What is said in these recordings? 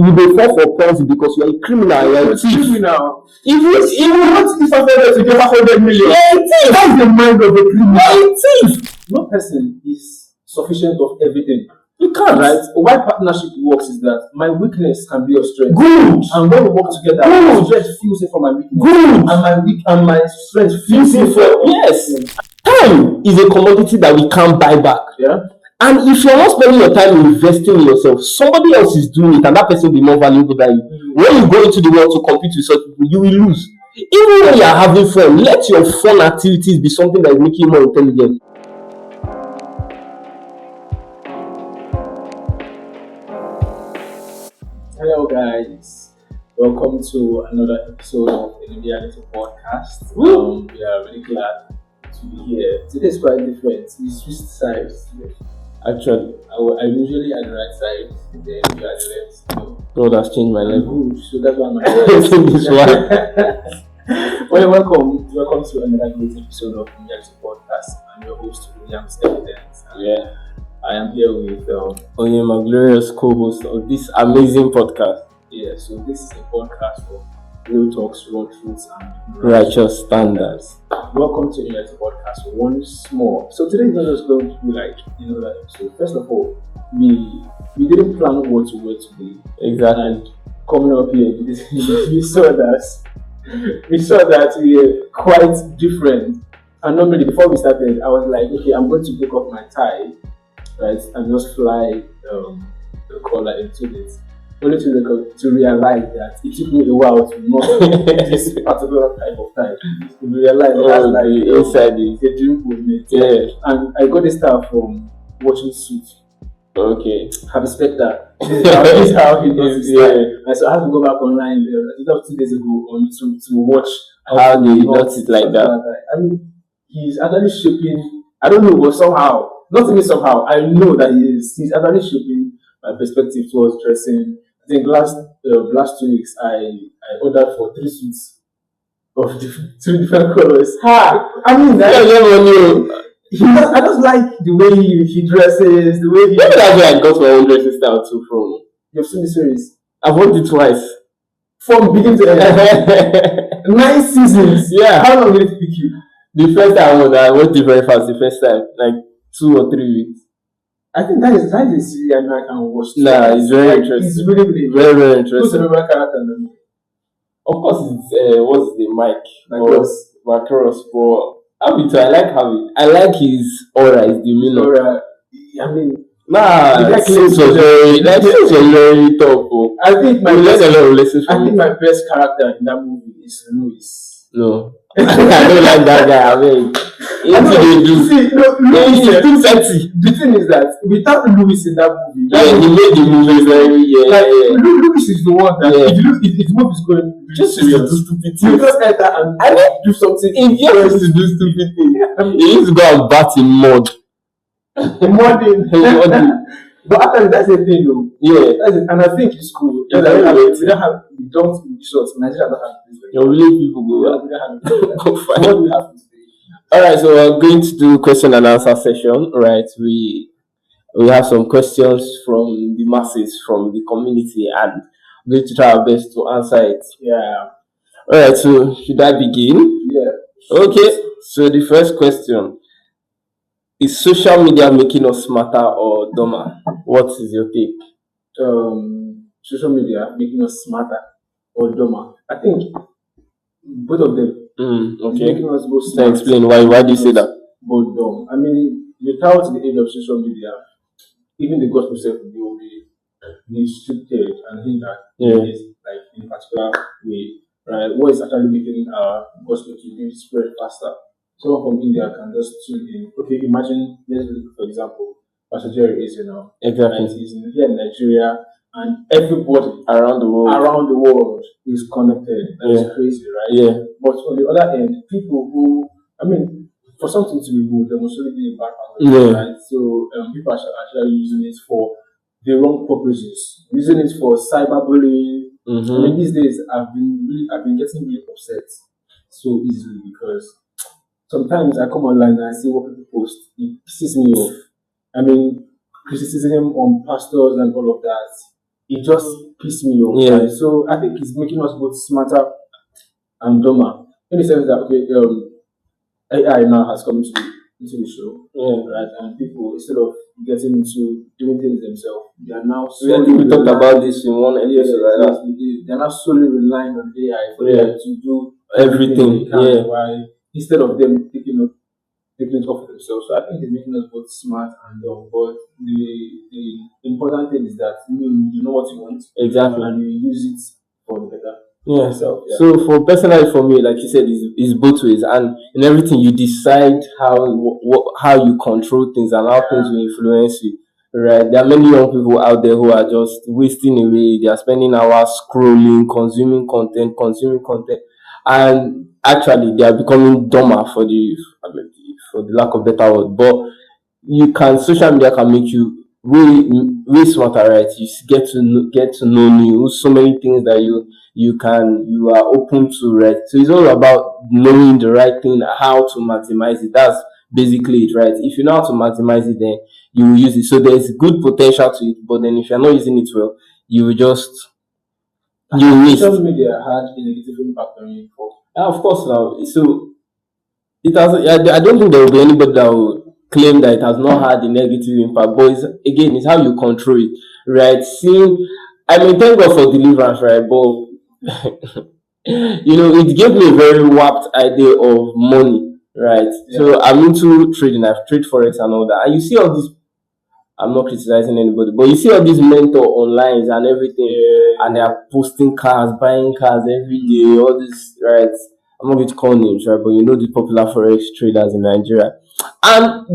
you will fall for Ponzi because you're a criminal, you're a thief. Criminal. If you What if I said to get 100 million? you're a thief. That's the mind of a criminal. You're a thief. No person is sufficient of everything. You can't. Right? Why partnership works is that my weakness can be your strength. Good. And when we work together, my strength feels it for my weakness. Good. And my strength feels it for yes. Time is a commodity that we can't buy back. Yeah. And if you're not spending your time investing in yourself, somebody else is doing it, and that person will be more valuable than you. When you go into the world to compete with such people, you will lose. Even when you are having fun, let your fun activities be something that is making you more intelligent. Hello guys, welcome to another episode of InReality podcast. We are really glad to be here. Today is quite different. We switched sides today. Actually, I'm usually at the right side, then you are the left. So, God has changed my life. good. So that's why my This one. Well, welcome to another great episode of InReality podcast. I'm your host, Williams Evidence. Yeah. I am here with Onye, my glorious co-host of this amazing podcast. Yeah, so this is a podcast for real talks, raw truths, and Righteous standards. Welcome to InReality podcast once more. So today is not just going to be like that episode. First of all, we didn't plan what to wear today. Exactly. And coming up here, we saw that we are quite different. And normally before we started, I was like, okay, I'm going to take off my tie, right, and just fly the collar into it. Only to realize that it took me a while to know this particular type of tie. To realize that's like inside it. a dream with me. Yeah. And I got this style from watching Suits. Okay. Have respect that. This is how he does his style. Yeah. And so I have to go back online. I think that was 2 days ago to watch How they does it like that. I mean, he's actually shaping. I don't know, but somehow, not even somehow, I know that he's actually shaping my perspective towards dressing. I think last 2 weeks I ordered for 3 suits of two different colors. I mean, I just like the way he dresses, the way he. Maybe that's where I got my own dressing style too from. You've seen the series I've watched it twice. from beginning to end. 9 seasons. Yeah. How long did it take you? The first time I watched it very fast. The first time, like 2 or 3 weeks. I think that is a series I can watch. Nah, it's very interesting. It's really Very, very Who's interesting. the favorite character in the movie? Of course, it's what's the Mike? Macross. But I like his aura, his demeanor. Or, I mean, Nah, The guy seems claims very tough. Oh. I think We learned a lot of lessons I from think him. my best character in that movie is Louis. No, I don't like that guy. I mean, See, no, Louis, he's too sexy. the thing is that without Louis in that movie, Yeah, he made the movie very Louis is the one that Yeah. if the movie is going just to serious, do stupid you things. just enter and I mean, do something. If he has to do stupid things, he needs to go and bat in mud. Modern. But actually, that's the thing, though. Yeah, That's it. And I think it's cool. Yeah, We don't in shorts. Nigeria don't have this. your village people We go. don't have it. Go So find. what do we have to say? All right, so we're going to do question and answer session. Right, we have some questions from the masses, from the community, and we're going to try our best to answer it. Yeah. All right, so should I begin? Yeah. Okay, so the first question is: social media making us smarter or dumber? What is your take? Social media making us smarter or dumber. I think both of them Okay, making us both so smart. explain why do you say that? Both dumb. I mean, without the aid of social media, even the gospel self will be restricted and hindered Yeah. in a particular way. Right? What is actually making our gospel to be spread faster? Someone from India can just tune in. Okay, imagine, let's look, for example, Pastor Jerry is, Exactly. he's here in Nigeria, and everybody Around the world. is connected. That's Yeah. crazy, right? Yeah. But on the other end, people who, for something to be good, there must only be a background, Yeah. right? So people are actually using it for the wrong purposes, using it for cyberbullying. These days I've been getting really upset so easily because sometimes I come online and I see what people post. It pisses me off. Criticism on pastors and all of that. it just pissed me off. Yeah. Right? So I think it's making us both smarter and dumber in the sense that okay, AI now has come into the show, right? And people, instead of getting into doing things themselves, they are now I think we talked about this in one episode. They are now solely relying on AI for AI to do everything. Why instead of them taking it off themselves. So I think it's making us both smart and dumb. But the important thing is that you know what you want exactly, and you use it for the better. Yeah. So for personally, for me, like you said, is both ways, and in everything you decide how you control things and how things will influence you. Right? There are many young people out there who are just wasting away. They are spending hours scrolling, consuming content, and actually they are becoming dumber for the lack of better word. But social media can make you way smarter, right? You get to know new so many things that you are open to, right? So it's all about knowing the right thing, how to maximize it. That's basically it, right? If you know how to maximize it, then you will use it. So there's good potential to it, but then if you're not using it well, you will just social media had a negative impact on you before. Of course now. So it has. I don't think there will be anybody that will claim that it has not had a negative impact. But it's how you control it, right? Thank God for deliverance, right? But it gave me a very warped idea of money, right? Yeah. So I'm into trading. I've traded forex and all that, and you see all these. I'm not criticizing anybody, but you see all these mentor online and everything, and they are posting cars, buying cars every day, all this, right? I'm not going to call names, right? But you know the popular forex traders in Nigeria, and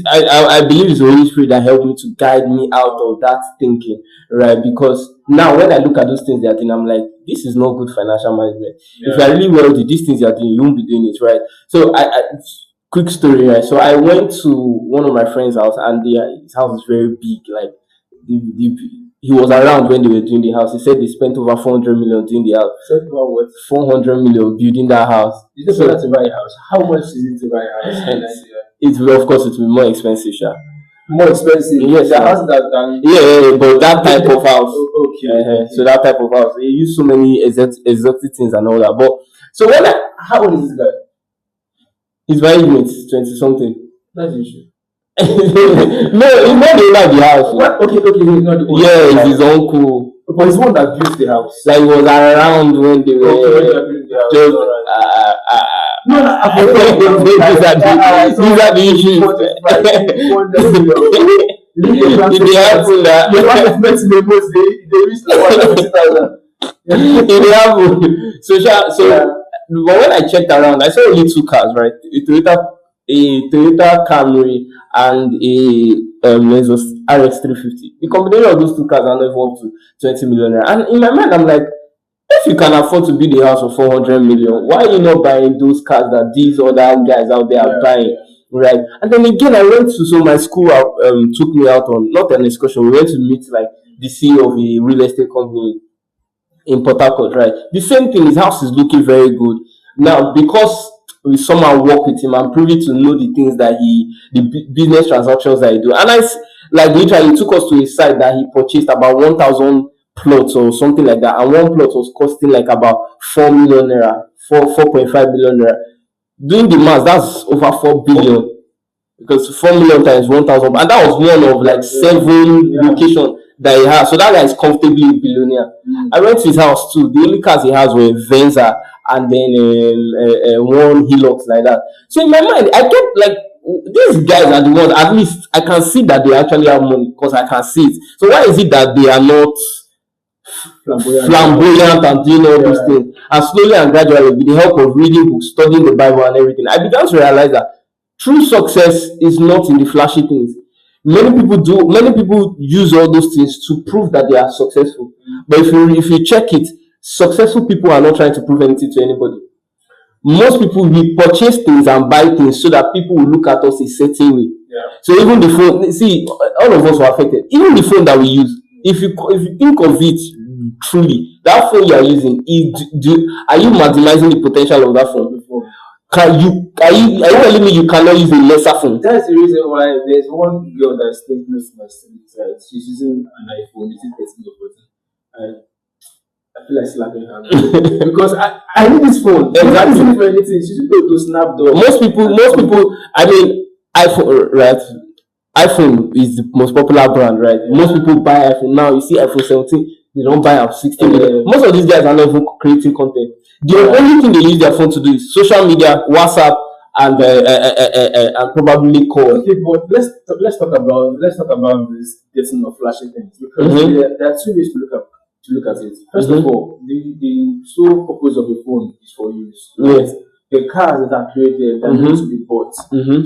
I believe it's the Holy Spirit that helped me to guide me out of that thinking, right? Because now when I look at those things they are doing, I'm like, this is not good financial management. Yeah. If you are really wealthy, these things you are doing, you won't be doing it, right? So quick story, right? So I went to one of my friend's house, and his house is very big. Like he was around when they were doing the house. He said they spent over 400 million doing the house. Spent over what? 400 million building that house. You just wanted to buy a house. How much is it to buy a house? It will, of course, it will be more expensive, sure. More expensive. Yes, the house but that type of house. Okay. So that type of house, they use so many exotic things and all that. But so how old is this guy? He's very late, 20 something. That's the issue. No, he's not the owner of the house. What? Okay, he's not the owner. Yeah, it's his uncle. But he's one that built the house. Like he was around when they were just no, these are the issues. If they happen that they reached 120,000. If they happen, so but when I checked around, I saw only two cars, right? A Toyota Camry and a Lexus RX 350. The combination of those two cars are not up to 20 million naira. And in my mind, I'm like, if you can afford to build a house for 400 million, why are you not buying those cars that these other guys out there are buying? Right? And then again, I went to, so my school took me out on, not an excursion, we went to meet like the CEO of a real estate company in Port Harcourt, right? The same thing, his house is looking very good. Now, because we somehow work with him, I'm privy to know the things that the business transactions that he do. And literally, he took us to a site that he purchased about 1,000 plots or something like that. And one plot was costing like about 4 million naira, 4.5 billion naira. Doing the math, that's over 4 billion. Because 4 million times 1,000, and that was one of like 7 locations that he has. So that guy is comfortably a billionaire. I went to his house too. The only cars he has were Venza and then one Hilux like that. So in my mind, I kept like, these guys are the ones, at least I can see that they actually have money because I can see it. So why is it that they are not flamboyant and doing all these things? And slowly and gradually, with the help of reading books, studying the Bible and everything, I began to realize that true success is not in the flashy things. Many people use all those things to prove that they are successful. But if you check it, successful people are not trying to prove anything to anybody. Most people, we purchase things and buy things so that people will look at us a certain way. So even the phone, see, all of us were affected. Even the phone that we use, if you think of it truly, that phone you are using, are you maximizing the potential of that phone? Are you telling me you cannot use a lesser phone? That's the reason why there's one girl that's staying close to my street, right? She's using an iPhone, is it 13 or 14? I feel like slapping her because I need this phone. Exactly. For anything. She should go to Snapdog. Most people. I mean, iPhone, right? iPhone is the most popular brand, right? Most people buy iPhone now. You see iPhone 17, they don't buy up 16 million. Most of these guys are not even creating content. The only thing they use their phone to do is social media, WhatsApp, and probably call. Okay, but let's talk about this getting of flashy things because there are two ways to look at it. First of all, the sole purpose of a phone is for use. Yes. The cars that are created that need to be bought.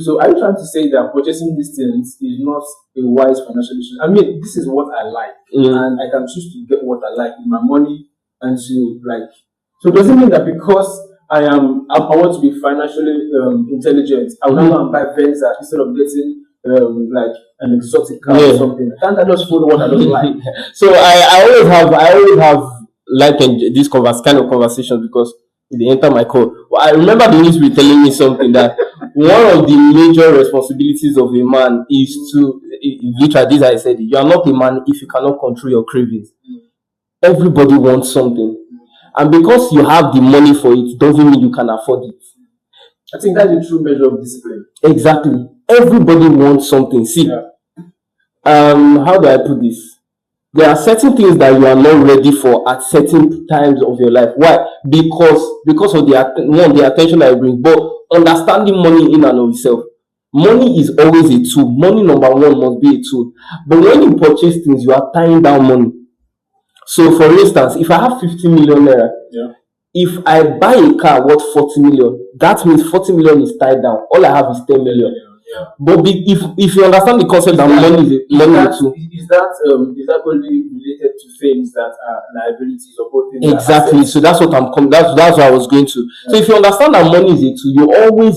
So are you trying to say that purchasing these things is not a wise financial decision? I mean, this is what I like, and I can choose to get what I like with my money, and so does it mean that because I want to be financially intelligent, I will now buy Venza instead of getting like an exotic car or something? Can't I just follow what I don't like? So I always have likened this kind of conversation because they enter my call. Well, I remember the news be telling me something that one of the major responsibilities of a man is to literally this I said, you are not a man if you cannot control your cravings. Everybody wants something. And because you have the money for it, doesn't mean you can afford it. I think that's the true measure of discipline. Exactly. Everybody wants something. See, how do I put this? There are certain things that you are not ready for at certain times of your life. Why? Because of the attention that it brings. But understanding money in and of itself. Money is always a tool. Money, number one, must be a tool. But when you purchase things, you are tying down money. So, for instance, if I have 50 million naira, if I buy a car worth 40 million, that means 40 million is tied down. All I have is 10 million. But if you understand the concept that money is too. Is that only related to things that are liabilities or both things? Exactly. So that's what that's what I was going to. So if you understand that money is a tool, you always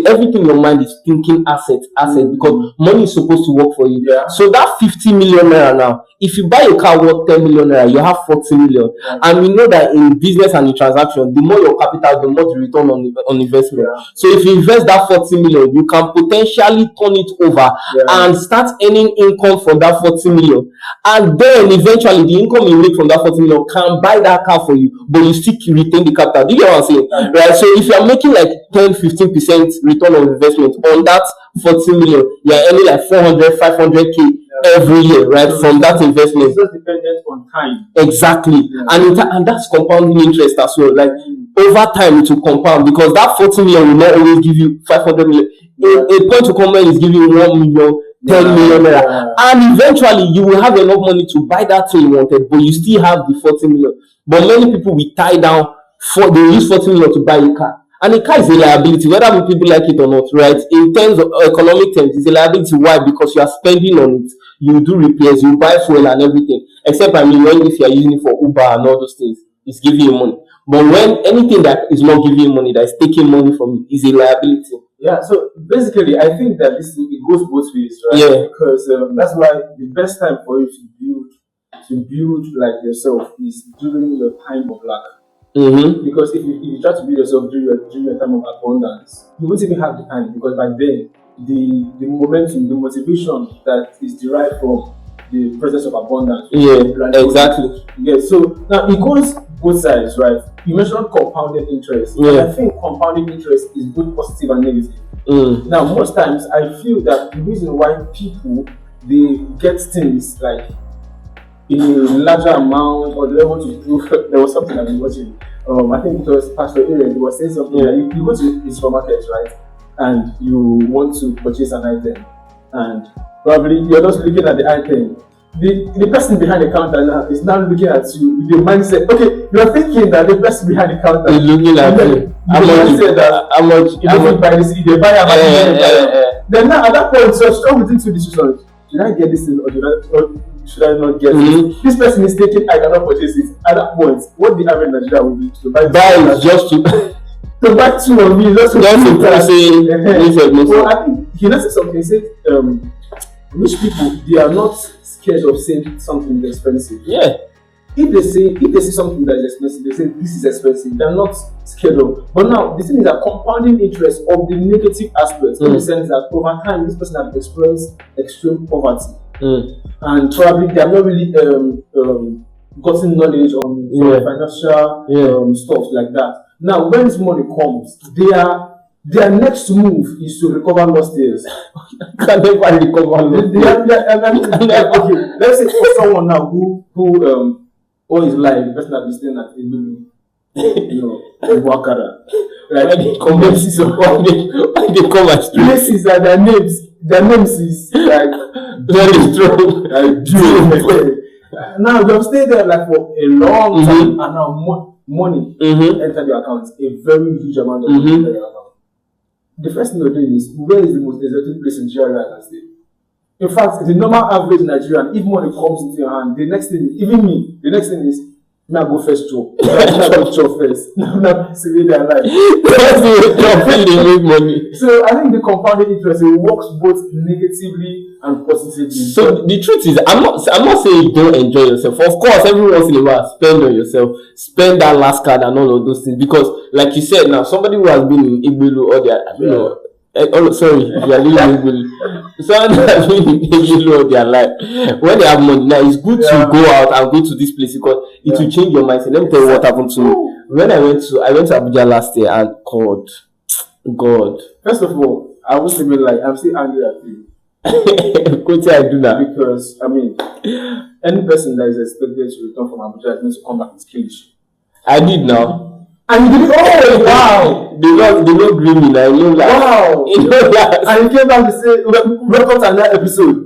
everything in your mind is thinking asset because money is supposed to work for you. So that 50 million naira now, if you buy a car worth 10 million naira, you have 40 million. And we know that in business and in transaction, the more your capital, the more the return on investment. So if you invest that 40 million, you can potentially turn it over and start earning income from that 40 million. And then eventually the income you make from that 40 million can buy that car for you, but you still retain the capital. Do you get what I'm saying? Right? So if you are making like 10-15% return on investment on that 40 million, you are earning like 400-500k every year, right? From that investment. It's just dependent on time. Exactly. And that's compounding interest as well. Like over time it will compound because that 40 million will not always give you 500 million. A point to come is giving you 1 million, 10 million naira. And eventually you will have enough money to buy that thing you wanted, but you still have the 40 million. But many people will tie down they use 40 million to buy a car. And a car is a liability, whether people like it or not, right? In terms of economic terms, it's a liability. Why? Because you are spending on it. You do repairs, you buy fuel and everything. Except, I mean, if you are using it for Uber and all those things, it's giving you money. But when anything that is not giving you money, that is taking money from you, is a liability. Yeah, so basically, I think that it goes both ways, right? Yeah. Because that's why the best time for you to build like yourself is during your time of lack. Because if you try to build yourself during your time of abundance, you won't even have the time because by then the momentum, the motivation that is derived from the process of abundance. Exactly. Yeah. So now it goes both sides, right? You mentioned compounded interest. And I think compounding interest is both positive and negative. Now, most times I feel that the reason why people they get things like in a larger amount or they want to do. There was something I've been watching. I think it was Pastor Aaron. He was saying something like you go to the supermarket, right, and you want to purchase an item, and probably you're just looking at the item. The person behind the counter now is now looking at you with the mindset. Okay, you're thinking that the person behind the counter is looking at you. How much? You don't buy this. They buy a Then now at that point, you're strong within two decisions. Should I get this thing or should I not get it? This person is thinking I cannot purchase it. At that point, what the average Nigerian will do to buy just to to buy two of me, just to say. Well, I think he said something. He said, rich people they are not scared of saying something is expensive. Yeah. If they see something that is expensive, they say this is expensive. They're not scared of. But now the thing is that compounding interest of the negative aspects in the sense that over time this person has experienced extreme poverty. And probably they are not really gotten knowledge on financial stuff like that. Now, when this money comes, their next move is to recover lost years. Can never recover lost years. Okay, let's say for someone now who all his life, the person that is staying at Ibilu, Wakara, right? Why they come as places that their names is like very strong. Now they've stayed there like for a long time, and now money enter their accounts, a very huge amount of money enter their account. The first thing they're doing is, where is the most exotic place in Nigeria I can stay? In fact, the normal average Nigerian, if money comes into your hand, the next thing is, now go first job. Now go job first. Now save their life. Make money. So I think the compounded interest, it works both negatively and positively. So the truth is, I'm not saying don't enjoy yourself. Of course, every once in a while, spend on yourself, spend that last card and all of those things. Because, like you said, now somebody who has been in Igbilu or their, sorry, if you are living in Igbilu, someone who has been in Igbilu all their life, when they have money, now it's good to go out and go to this place because it will change your mindset. Let me tell you what happened to me. When I went to Abuja last year, and God. First of all, I was even like, I'm still angry at you. What I do that? Because I mean, any person that is expected to return from Abuja is meant to come back with kill. I did now. And you did it. Oh wow! They don't grieve me now. You know that. Wow! You know that. And you came back to say, welcome to another episode.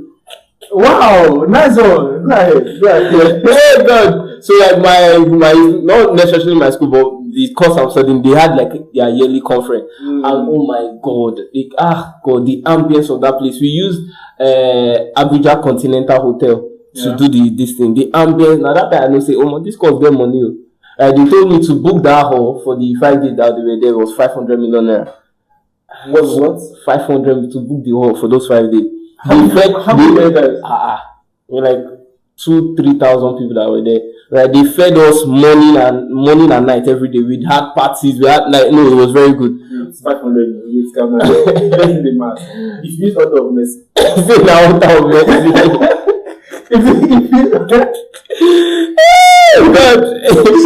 Wow! Nice one. Right. Hey God. So like my not necessarily my school, but the course I'm studying, they had like their yearly conference, and oh my God, the ambience of that place. We used Abuja Continental Hotel to do this thing. The ambience. Now that time I know say, oh my, this course get money. They told me to book that hall for the 5 days that they were there. It was 500 million naira. What? 500 to book the hall for those 5 days. How many guys? Like 2,000-3,000 people that were there. Right? They fed us morning and night every day. We had parties. We had it was very good. It's 500. It's coming. The math. If you out of mess, God.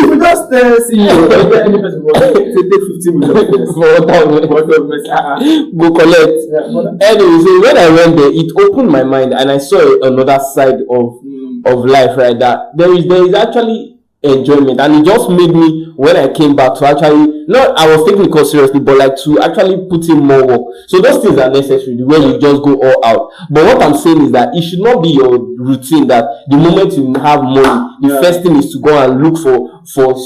We just see any person take 15 minutes go collect. Anyway, so when I went there, it opened my mind and I saw another side of life, right? That there is actually enjoyment, and it just made me, when I came back, to actually, not I was taking it seriously, but like to actually put in more work. So those things are necessary, the way you just go all out. But what I'm saying is that it should not be your routine that the moment you have money, the first thing is to go and look for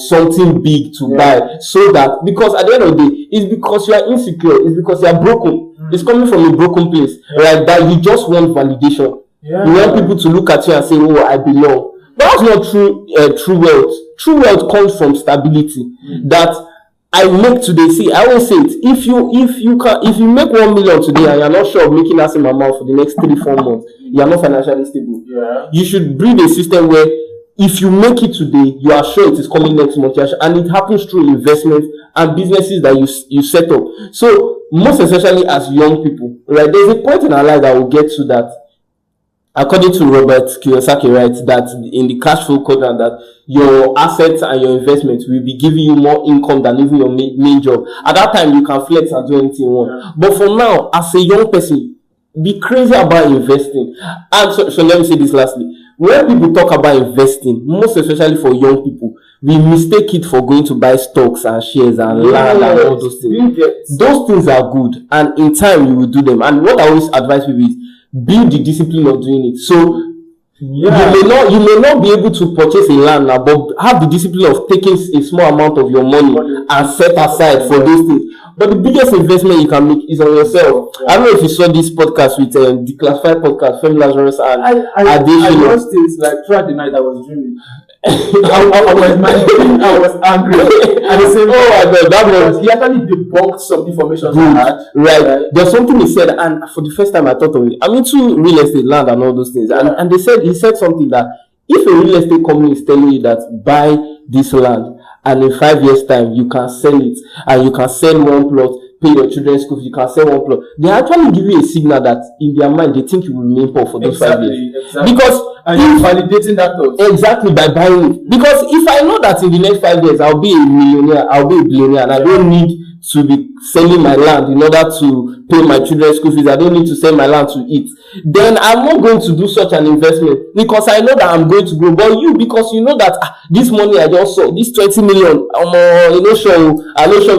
something big to buy, so that, because at the end of the day, it's because you are insecure, it's because you are broken. It's coming from a broken place, right? That you just want validation. You want people to look at you and say, oh, I belong. But that's not true wealth. True wealth comes from stability. That I make today. See, I always say it. If you make 1 million today and you're not sure of making that same amount for the next 3-4 months, you're not financially stable. You should build a system where if you make it today, you are sure it is coming next month, and it happens through investments and businesses that you set up. So most especially as young people, right? There's a point in our life that we'll get to that. According to Robert Kiyosaki, right, that in the cash flow quadrant, that your assets and your investments will be giving you more income than even your main job. At that time, you can flex and do anything you want. But for now, as a young person, be crazy about investing. And so let me say this lastly. When people talk about investing, most especially for young people, we mistake it for going to buy stocks and shares and land and all those things. Those things are good, and in time you will do them. And what I always advise people is, build the discipline of doing it. So you may not be able to purchase a land now, but have the discipline of taking a small amount of your money and set aside for those things. But the biggest investment you can make is on yourself. I don't know if you saw this podcast with the Classified podcast, Femi Lazarus and I watched it like throughout the night. I was dreaming. I was angry. And he said, oh my God, that was, he actually debunked some information I had. Right. There's something he said, and for the first time I thought of it. I'm into real estate, land and all those things. And he said something that if a real estate company is telling you that buy this land and in 5 years time you can sell it and you can sell one plot, pay your children's school fees, you can sell one plot. They actually give you a signal that in their mind they think you will remain poor for those 5 years. Exactly. Because and you're validating that thought. Exactly, by buying it. Because if I know that in the next 5 years I'll be a millionaire, I'll be a billionaire, and I don't need to be selling my land in order to pay my children's school fees, I don't need to sell my land to eat, then I'm not going to do such an investment, because I know that I'm going to grow. But you, because you know that this money I just saw, this 20 million, I'm not sure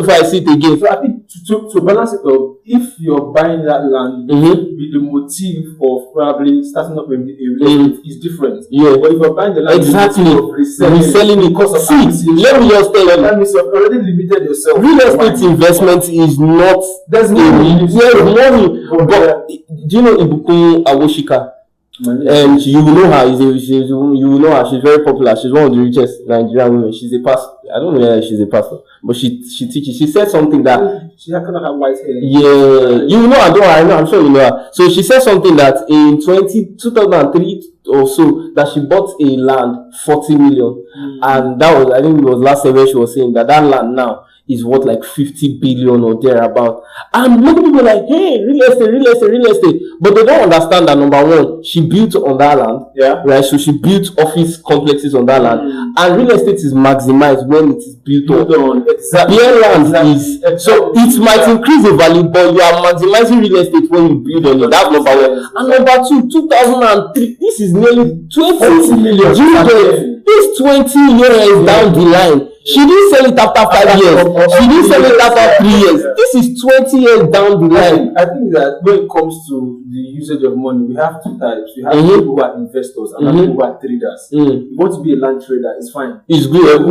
before I see it again. So I think to balance it up, if you're buying that land, with the motive of probably starting up a relationship is different. Yeah. But if you're buying the land, exactly, reselling it because of let me just tell you, that means you've already limited yourself. Real estate investment is not. There's money. But do you know Ibukun Awoshika? And you will know her. You will know her. She's very popular. She's one of the richest Nigerian women. She's a pastor. I don't know whether she's a pastor, but she teaches. She said something that she kind of have white hair. Yeah, you know her. I know. I'm sure you know her. So she said something that in 2003 or so that she bought a land 40 million, and that was, I think it was last year she was saying that land now is worth like 50 billion or thereabout. And many people are like, hey, real estate. But they don't understand that, number one, she built on that land. Yeah. Right. So she built office complexes on that land. And real estate is maximized when it is built on. Exactly. Bare land is so it might increase in value, but you are maximizing real estate when you build on it. That's number one. And number two, 2003, this is nearly 20 million. This 20 years down the line. She didn't sell it after 5 years. She didn't sell it after 3 years. This is 20 years down the line. I think that when it comes to the usage of money, we have two types. We have people who are investors and people who are traders. You want to be a land trader, it's fine. It's good.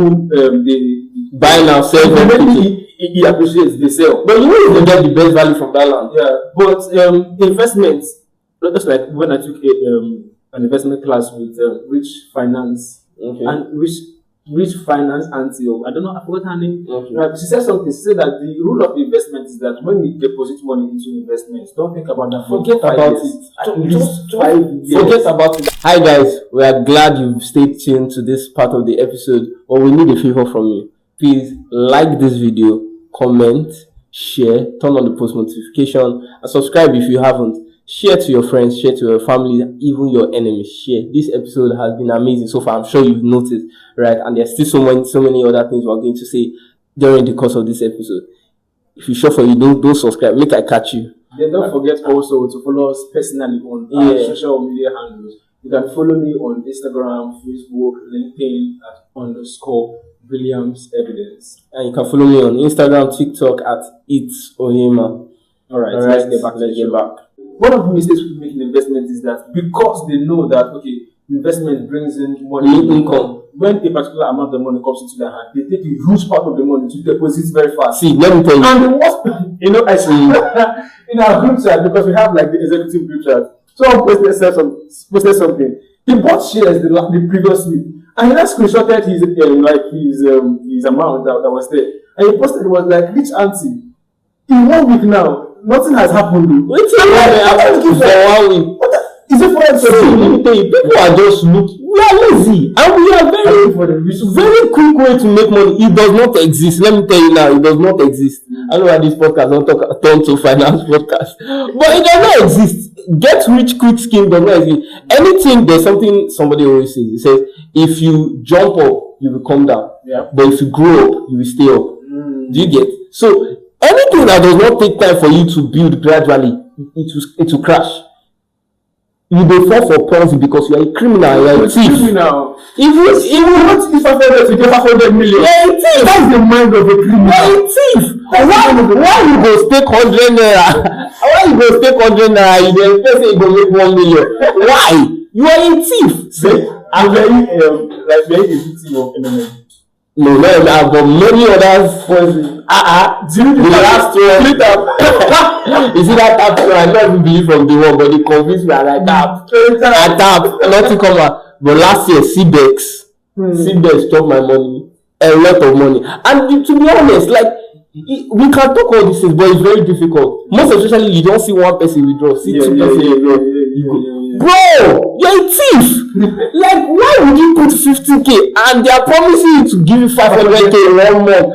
They buy now, sell. He appreciates, they sell. But you know, you get the best value from that land. Yeah. But investments, just like when I took an investment class with Rich Finance and Rich Finance auntie, I don't know, I forgot her name. She said something. She said that the rule of investment is that when you deposit money into investments, don't think about that. Forget about it. Just 5 years. Forget about it. Hi guys, we are glad you've stayed tuned to this part of the episode. But we need a favor from you. Please like this video, comment, share, turn on the post notification, and subscribe if you haven't. Share to your friends, share to your family, even your enemies. Share. This episode has been amazing so far. I'm sure you've noticed, right? And there's still so many other things we're going to say during the course of this episode. If you're sure for you, don't subscribe. Make I catch you. Then don't forget also to follow us personally on our social media handles. You can follow me on Instagram, Facebook, LinkedIn @_Williams Evidence. And you can follow me on Instagram, TikTok @It'sOyema. Alright, let's get back. One of the mistakes we make in investment is that because they know that investment brings in money income, when a particular amount of money comes into their hand, they take a huge part of the money to deposit very fast. See, let me tell you. And the worst, I see in our group chat, because we have like the executive group chat, someone posted something. He bought shares the previous week, and he now screenshotted his amount that was there, and he posted it was like, rich auntie, in 1 week now. Nothing has happened. Wait till for 1 week. Is it for us? Let me tell you, people are just looking. We are lazy, and we are very quick way to make money. It does not exist. Let me tell you now, it does not exist. I know that this podcast don't turn to finance podcast, but it does not exist. Get rich quick scheme does not exist. Anything, there's something somebody always says. It says, if you jump up, you will come down. Yeah. But if you grow up, you will stay up. Do you get? So anything that does not take time for you to build gradually, it will crash. You will fall for Ponzi because you are a criminal, you are a thief. Even not if I forget to get 500 million. You are a thief. That's the mind of a criminal. You are a thief. Why you go stake 100 naira? Why you go stake 100 naira? You expect you go make 1 million. Why? You are a thief. See, I'm very a victim of enemy. No, but many others. The last one. You see that tap? I don't even believe from the one, but they convinced me. I tap. Nothing come out. But last year, CBEX took my money, a lot of money. And to be honest, like we can talk all these things, but it's very difficult. Most especially, you don't see one person withdraw, see two person withdraw. Bro, you're a thief. Like, why would you put 50K and they are promising you to give you 500K in 1 month?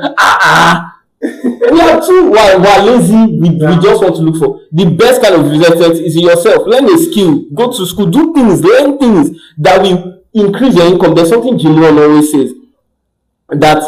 We are too we're lazy. We just want to look for the best kind of investment is in yourself. Learn a skill, go to school, do things, learn things that will increase your income. There's something Jim Rohn always says that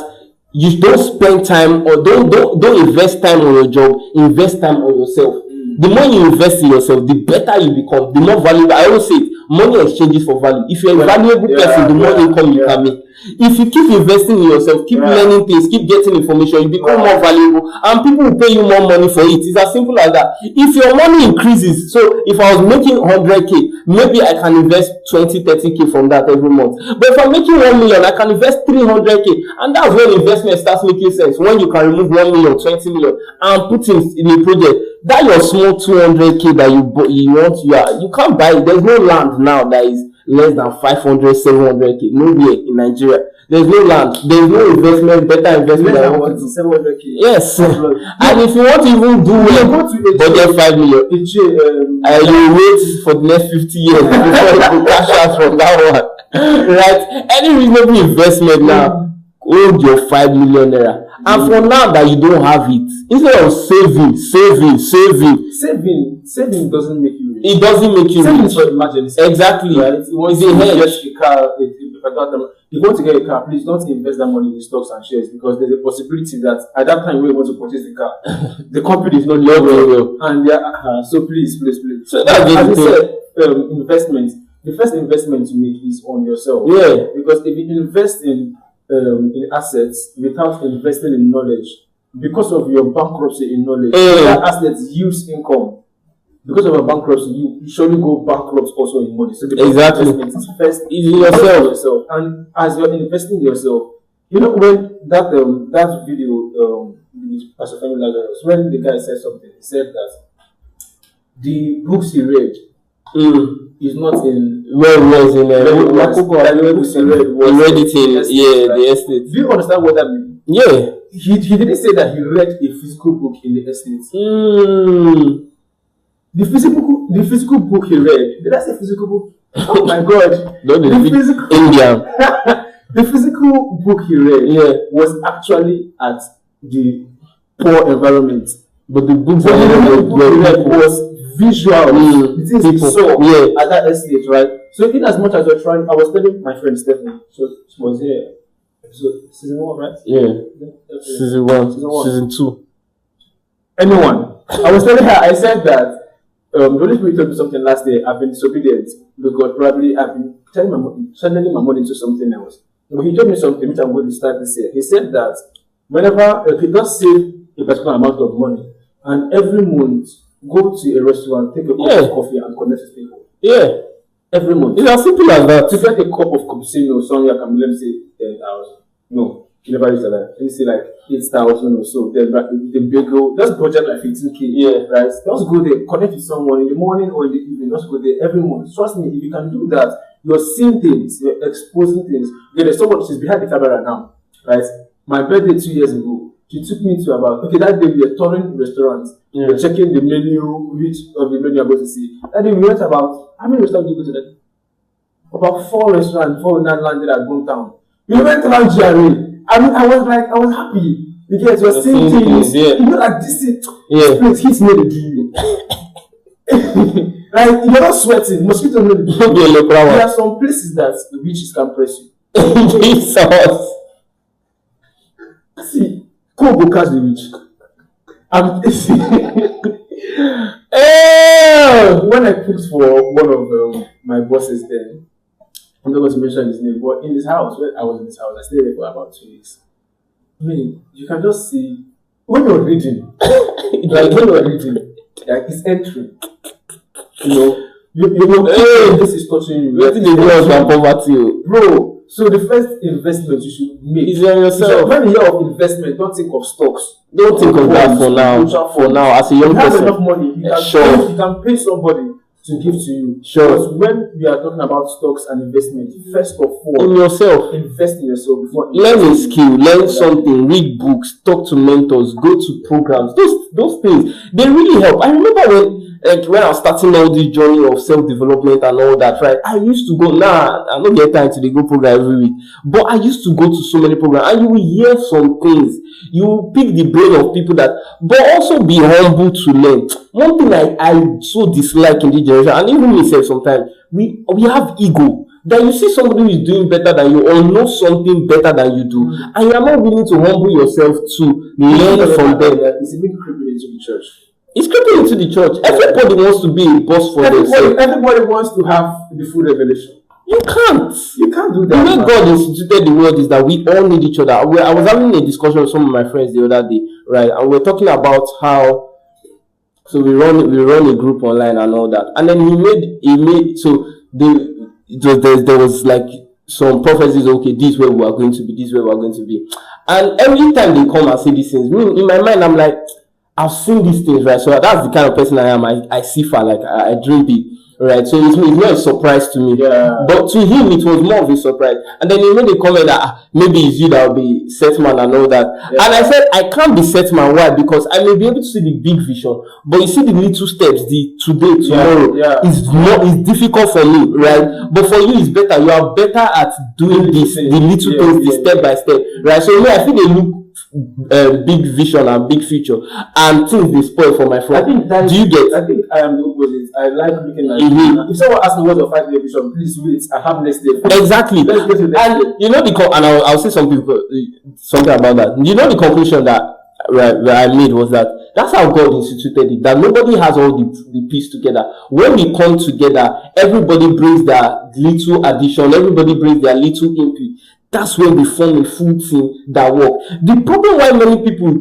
you don't spend time or don't invest time on your job, invest time on yourself. The more you invest in yourself, the better you become, the more valuable. I always say it, money exchanges for value. If you're a valuable person, the more income you can make. If you keep investing in yourself, keep learning things, keep getting information, you become more valuable and people will pay you more money for it. It's as simple as that. If your money increases, so if I was making 100k, maybe I can invest 20-30k from that every month. But if I'm making 1 million, I can invest 300k, and that's when investment starts making sense. When you can remove 1 million, 20 million and put it in a project. That your small 200k that you can't buy it. There's no land now that is less than 500, 700k. Nowhere in Nigeria. There's no land. There's no investment, better investment than 700k. Yes. And if you want to even do it, budget 5 million. You wait for the next 50 years before you can cash out from that one. Right? Any reasonable investment now, hold your 5 million naira. And for now that you don't have it, instead of saving doesn't make you rich. It doesn't make you saving rich. Is for emergency. Exactly. Right? If you want to get a car, please don't invest that money in stocks and shares, because there's a possibility that at that time when you want to purchase the car, the company is not doing well. And so please. So that's as I said, investment. The first investment to make is on yourself. Yeah. Because if you invest in assets without investing in knowledge, because of your bankruptcy in knowledge, that assets use income. Because of a bankruptcy, you surely go bankrupt also in money. So the exactly. investment is first in yourself. And as you're investing in yourself, you know when that video with Pastor Femi Lazarus, when the guy said something, he said that the books he read is not in books he read it in the estate. Do you understand what that means? Yeah. He didn't say that he read a physical book in the estate. The physical book he read. Did I say physical book? Oh my God! The physical book he read was actually at the poor environment, but the book he read was visual. The things he saw at that estate, right? So in as much as you're trying, I was telling my friend Stephanie, so she was here. So season 1, right? Yeah. Season 1. Season 2. Anyone? I was telling her, I said that the Holy Spirit told me something last day. I've been disobedient because probably I've been channeling my money into something else. But he told me something which I'm going to start this year. He said that whenever he does save a particular amount of money, and every month go to a restaurant, take a cup of coffee, and connect with people. Yeah. Every month. It's as simple as that. To get a cup of cappuccino, somewhere can be, let me say, 10,000. No, you never use that. Let me say like 8,000 or so. Then the bagel, just budget like 15k. Yeah, right. Just go there, connect with someone in the morning or in the evening. Just go there every month. Trust me, if you can do that, you're seeing things, you're exposing things. Okay, there's someone who's behind the camera now, right? My birthday 2 years ago, she took me to about that day we were touring restaurants. Yeah. We're checking the menu, which of the menu I'm going to see. That day we went about how many restaurants did you go to that? About 4 restaurants before we landed at Town. We went around GRA. I mean, I was happy because you're seeing things. You know, like this place hits me the dream. Like you're not sweating. Mosquito no the dream. There are some places that the witches can press you. Jesus. See, go catch the witch. When I cooked for one of my bosses there, I'm not going to mention his name, but in his house, when I was in his house, I stayed there for about 2 weeks. I mean, you can just see when you're reading, like it's entering. You know, this is touching you. Bro, so the first investment you should make is on yourself. When you hear of investment, don't think of stocks. Don't think of that for now. For now, as a young person, you have enough money. You can pay somebody to give to you. Sure. Because when we are talking about stocks and investment, first of all, in yourself, invest in yourself before learn a skill, learn something, read books, talk to mentors, go to programs. Those things they really help. I remember when like when I was starting all this journey of self-development and all that, right? I used to go, now I don't get time to the go program every week, but I used to go to so many programs, and you will hear some things. You will pick the brain of people that, but also be humble to learn. One thing I so dislike in this generation, and even myself sometimes, we have ego. That you see somebody who is doing better than you or know something better than you do, and you are not willing to humble yourself to learn from them. It's even creeping into the church. It's creeping into the church. Everybody wants to be a boss for themselves. Everybody wants to have the full revelation. You can't. You can't do that. The way God instituted the world is that we all need each other. I was having a discussion with some of my friends the other day, right? And we were talking about how, so we run a group online and all that. And then he made so there was like some prophecies, okay, this is where we are going to be, this is where we are going to be. And every time they come and say these things, in my mind, I'm like, I've seen these things, right? So that's the kind of person I am. I see far, like I dream big, right? So it's not a surprise to me. Yeah. But to him, it was more of a surprise. And then he made a comment that maybe it's you that will be set man and all that. Yeah. And I said, I can't be set man. Why? Because I may be able to see the big vision, but you see the little steps, the today, tomorrow, it's difficult for me, right? But for you, it's better. You are better at doing this, the little things, the step by step, right? So I think they look big vision and big future, and things they spoil for my friend. Do you get? I think I am the opposite. I like looking at if someone asks me what's your 5-year vision, please wait. I have next day. Exactly. Let's get to next and day. You know and I'll say something about that. You know the conclusion that I made was that that's how God instituted it. That nobody has all the piece together. When we come together, everybody brings their little addition. Everybody brings their little input. That's when we form a full team that work. The problem why many people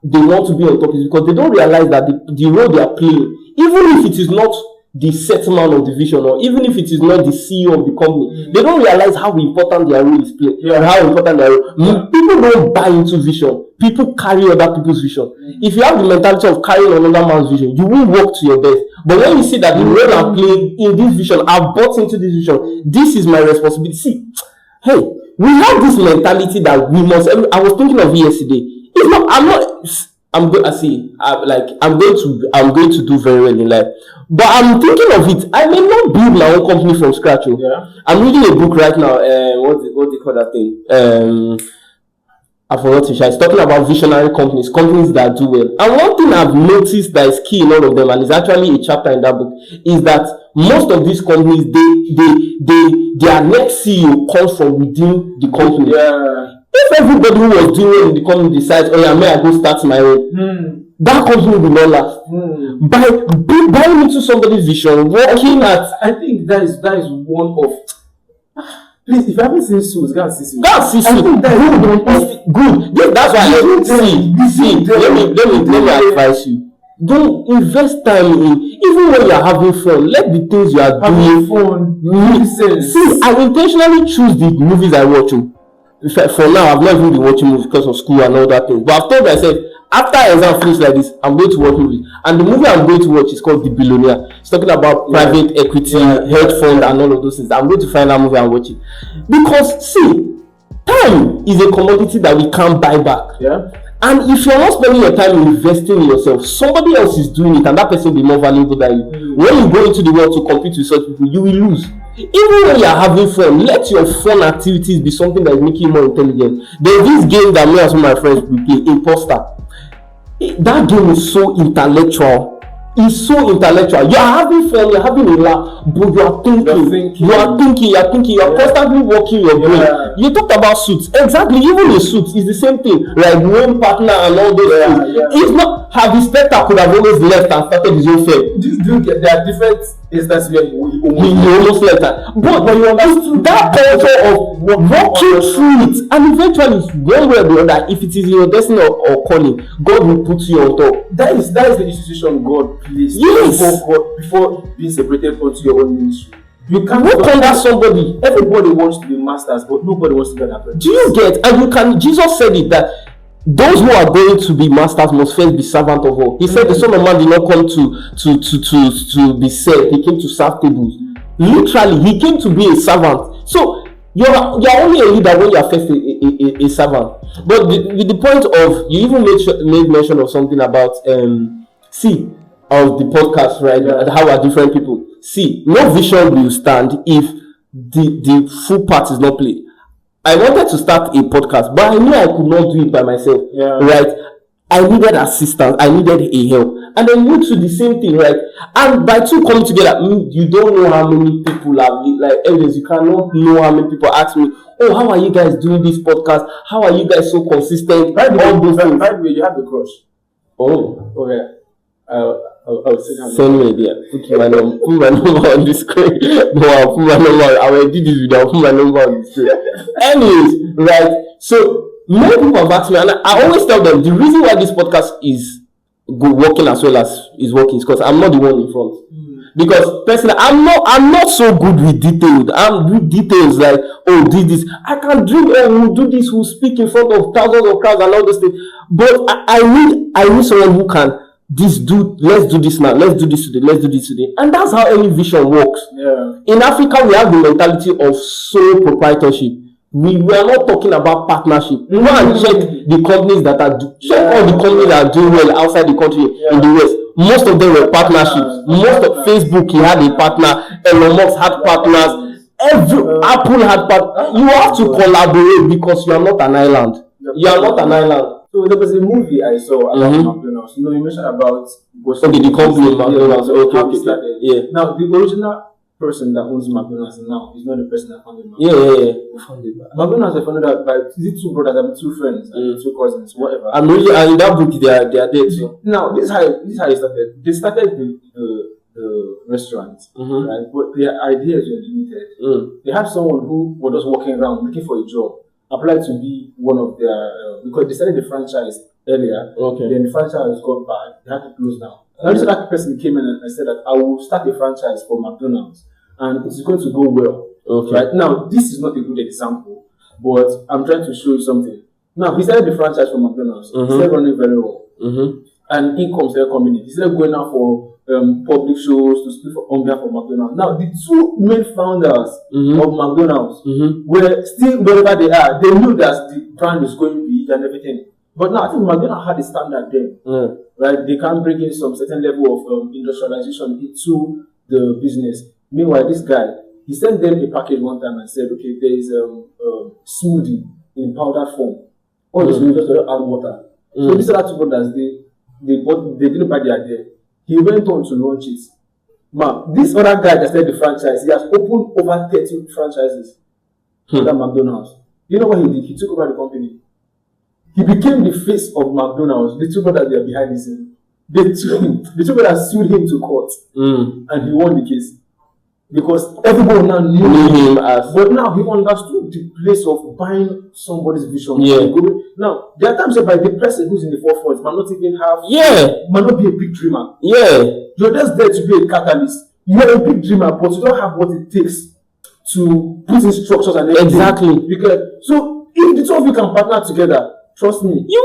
they want to be on top is because they don't realize that the role they are playing, even if it is not the settlement of the vision, or even if it is not the CEO of the company, they don't realize how important their role is playing, how important their role. People don't buy into vision. People carry other people's vision. If you have the mentality of carrying another man's vision, you will work to your best. But when you see that the role I'm playing in this vision, I've bought into this vision, this is my responsibility. See, hey, we have this mentality that we must. I was thinking of it yesterday. It's not. I'm going to do very well in life. But I'm thinking of it. I may not build my own company from scratch. Yeah. I'm reading a book right now. What do you call that thing? I forgot to share. It's talking about visionary companies that do well. And one thing I've noticed that is key in all of them, and it's actually a chapter in that book, is that most of these companies, their next CEO comes from within the company. Yeah. If everybody who was doing well in the company decides, oh yeah, may I go start my own, that company will not last. By buying into somebody's vision, working at, I think that is one of. Please, if you haven't seen Suits, go and see Suits. Go and see Suits. Good. That's why let me advise you. Don't invest time in, even when you are having fun, let the things you are doing make sense. See, I intentionally choose the movies I watch. In fact, for now, I've not even been watching movies because of school and all that thing. But I've told myself, after exam finish like this, I'm going to watch movies. And the movie I'm going to watch is called The Billionaire. It's talking about private equity, hedge fund, and all of those things. I'm going to find that movie and watch it. Because, see, time is a commodity that we can't buy back. Yeah. And if you're not spending your time investing in yourself, somebody else is doing it, and that person will be more valuable than you. When you go into the world to compete with such people, you will lose. Even when you are having fun, let your fun activities be something that is making you more intelligent. There's this game that me and some of my friends will play, Imposter. That game is so intellectual. It's so intellectual. You are having fun, you're having a laugh, but you are thinking. You are constantly working your brain. You talked about Suits. Exactly, even in Suits, it's the same thing. Like one partner and all those things. It's not, Harvey Specter could have always left and started his own firm. There are different instances where he almost left that. But you understand that culture of walking through it, and eventually, one way or the other, if it is your destiny or calling, God will put you on top. That is the institution God placed before being separated onto your own ministry. You can't work under somebody. Everybody wants to be masters, but nobody wants to be an apprentice. Do you get? And Jesus said it that those who are going to be masters must first be servant of all. He said the Son of Man did not come to be served. He came to serve tables. Literally, he came to be a servant. So you're only a leader when you are first a servant. But the point of, you even made mention of something about see, of the podcast, right? Yeah. How are different people? See, no vision will stand if the full part is not played. I wanted to start a podcast, but I knew I could not do it by myself. Yeah. Right? I needed assistance. I needed a help. And then you do the same thing, right? And by two coming together, you don't know how many people have, like, evidence. You cannot know how many people ask me, oh, how are you guys doing this podcast? How are you guys so consistent? By the way, you have the crush. Oh, yeah. I'll send me there. Put my number on the screen. No, I'll put my number. I will do this video. I'll put my number on the screen. Anyways, right? So many people have asked me, and I always tell them the reason why this podcast is working as well as is working is because I'm not the one in front. Because personally, I'm not so good with details. I'm with details like, oh, this. I can dream, we'll do this, we'll speak in front of thousands of crowds and all those things. But I need someone who can let's do this now, let's do this today. And that's how any vision works. Yeah. In Africa, we have the mentality of sole proprietorship. We are not talking about partnership. Go and check the companies that are check all the companies that are doing well outside the country in the West. Most of them were partnerships. Most of Facebook, he had a partner. Elon Musk had partners. Apple had partners. You have to collaborate because you are not an island. You are not an island. So there was a movie I saw about McDonald's. You mentioned about the company McDonald's. Okay. Yeah. Now the original person that owns McDonald's now is not the person that founded McDonald's. Yeah. McDonald's was founded out by two brothers, two friends, two cousins, whatever. And in that book they are there too. Now this is how it started. They started the restaurant, right? But their ideas were limited. They had someone who was just walking around looking for a job, applied to be one of their because they started the franchise earlier. Okay. Then the franchise got bad. They had to close down. Now this other person came in and said that I will start a franchise for McDonald's and it's going to go well. Okay. Right now, this is not a good example, but I'm trying to show you something. Now he started the franchise for McDonald's. He started running very well, and income started coming in. He started going out for public shows to speak on behalf of McDonald's. Now the two main founders of McDonald's were still wherever they are. They knew that the brand is going big and everything. But now I think McDonald's had a standard then, right? They can bring in some certain level of industrialization into the business. Meanwhile, this guy, he sent them a package one time and said, okay, there is a smoothie in powder form. All this is just add water. So these other two brothers, they didn't buy the idea. He went on to launch it. Man, this other guy that started the franchise, he has opened over 30 franchises under McDonald's. You know what he did? He took over the company. He became the face of McDonald's. The two brothers they are behind the scene. The two brothers sued him to court, and he won the case because everyone now knew him as. But now he understood the place of buying somebody's vision. Now there are times whereby the person who's in the forefront might not even have. Might not be a big dreamer. You're just there to be a catalyst. You're a big dreamer, but you don't have what it takes to put in structures and everything. Exactly. Because so if the two of you can partner together. Trust me, you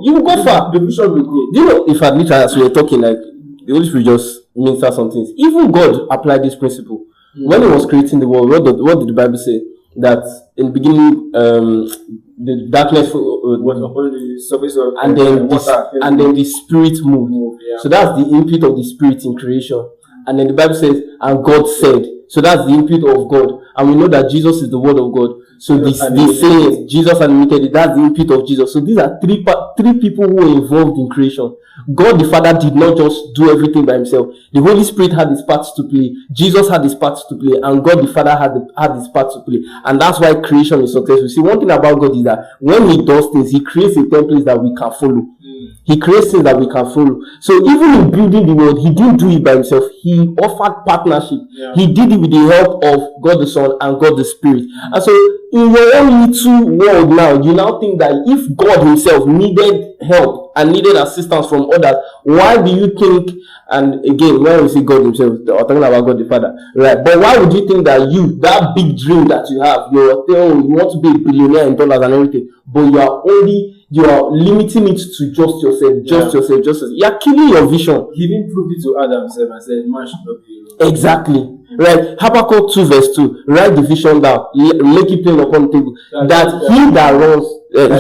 will go far. The vision will go. Do you know, if at least as we were talking, like the Holy Spirit just minister some things. Even God applied this principle when He was creating the world. What did the Bible say? That in the beginning, the darkness was upon the surface of and then the Spirit moved. So that's the input of the Spirit in creation. And then the Bible says, and God said. So that's the input of God. And we know that Jesus is the Word of God. So this saying Jesus animated it, that's the input of Jesus. So these are three people who were involved in creation. God the Father did not just do everything by himself. The Holy Spirit had his parts to play. Jesus had his parts to play, and God the Father had his parts to play. And that's why creation is successful. See, one thing about God is that when He does things, He creates a template that we can follow. He creates things that we can follow. So even in building the world, He didn't do it by himself. He offered partnership. He did it with the help of God the Son and God the Spirit. And so in your own little world now, you now think that if God Himself needed help and needed assistance from others, why do you think, and again, when we say God Himself, we're talking about God the Father, right? But why would you think that that big dream that you have, you want to be a billionaire in dollars and everything, but you are limiting it to just yourself. You're killing your vision. He even proved it to Adam himself and said, man should not be alone. Exactly. Right. Habakkuk 2 verse 2. Write the vision down. Make it plain upon the table. That he that runs,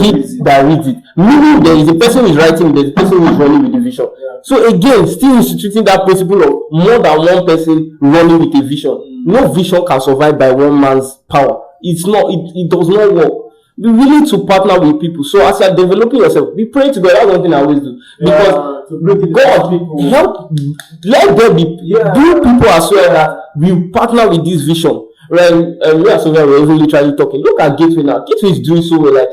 he that reads it. Meaning there is a person who is writing, there is a person who is running with the vision. So again, still instituting that principle of more than one person running with a vision. No vision can survive by one man's power. It's not. It does not work. Be willing to partner with people. So as you're developing yourself, be praying to God. That's one thing I always do. Because God help, let there be people as well that will partner with this vision. Right? We are so we're even literally talking. Look at Gateway now. Gateway is doing so well.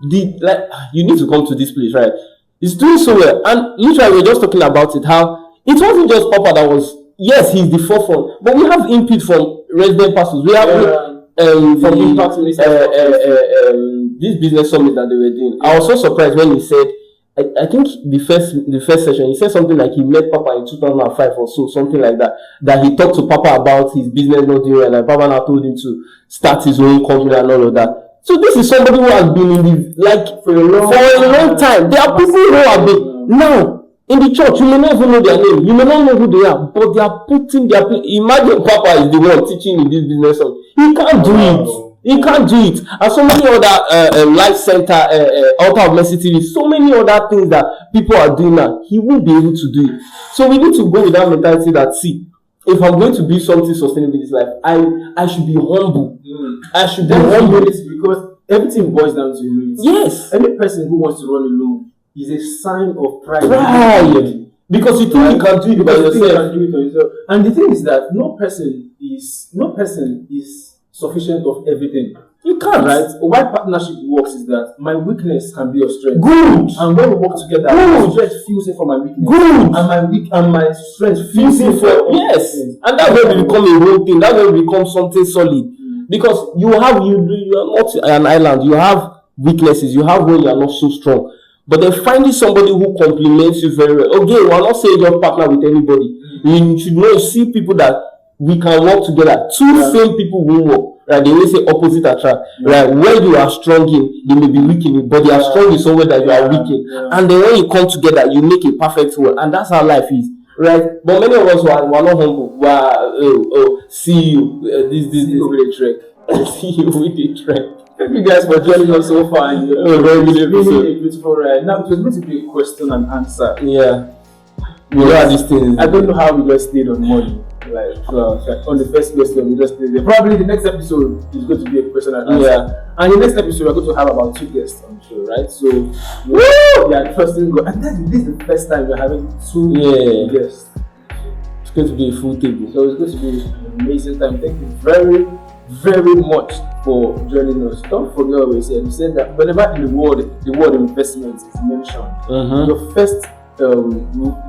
You need to come to this place, right? It's doing so well. And literally we're just talking about it. How it wasn't just Papa that was. Yes, he's the forefront, but we have input from resident pastors. We have from impact this business summit that they were doing. I was so surprised when he said, I think the first session, he said something like he met Papa in 2005 or so, something like that. That he talked to Papa about his business not doing well, and Papa now told him to start his own company and all of that. So this is somebody who has been in the for a long time. There are people who have been now. In the church, you may not even know their name. You may not know who they are, but they are putting their. Imagine Papa is the one teaching in this business. He can't do it. He can't do it. And so many other life center, altar of mercy TV, so many other things that people are doing now. He won't be able to do it. So we need to go with that mentality that if I'm going to build something sustainable in this life, I should be humble. I should be humble because everything boils down to humility. Yes. Any person who wants to run alone is a sign of pride. Because you think you can do it by yourself. And the thing is that no person is sufficient of everything. You can't. Right? Why partnership works is that my weakness can be your strength. Good. And when we work together, my strength feels it for my weakness. Good. And my strength feels it for yes. And that's when we become a whole thing. That's when we become something solid. Because you are not an island. You have weaknesses. You have when you are not so strong. But then finding somebody who complements you very well. Okay, we are not saying just partner with anybody. You should know, see people that we can work together. Same people will work. Right? They always say opposite attract. Right? Where you are strong in, they may be weak in it, but they are strong in somewhere that you are weak in. And then when you come together, you make a perfect world. And that's how life is. Right? But many of us who are not humble. We are, see you. This with a trek. See you with a trek. Thank you guys for joining us so far. Really a beautiful ride. Now it was going to be a question and answer. Yeah. We know these things. I don't know how we just stayed on money. On the first question, we just stayed there. Probably the next episode is going to be a question and answer. Yeah. And the next episode, we're going to have about 2 guests on the show, right? So, we are trusting God. And then this is the first time we're having 2 guests. It's going to be a full table. So, it's going to be an amazing time. Thank you very, very much for joining us. Don't forget what we said. We said that whenever in the word investment is mentioned,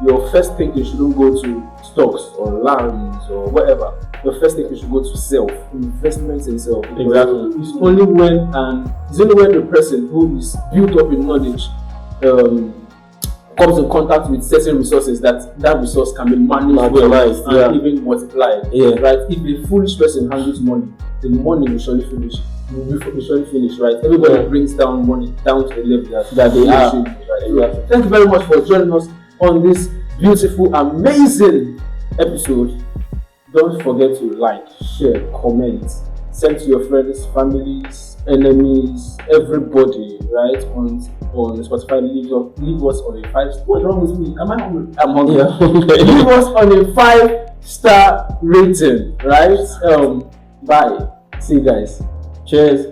your first thinking shouldn't go to stocks or lands or whatever. Your first thinking should go to self, investments in self. Exactly. It's only when the person who is built up in knowledge comes in contact with certain resources that resource can be managed and even multiplied. Right? If a foolish person handles money, the money will surely finish. Right? Everybody brings down money down to the level that they are. Right? Thank you very much for joining us on this beautiful, amazing episode. Don't forget to like, share, comment, send to your friends, families, enemies, everybody, right? On Spotify, leave us on a 5-star. What's wrong with me? Am I hungry? I'm hungry. Leave us on a 5-star rating, right? Bye. See you guys. Cheers.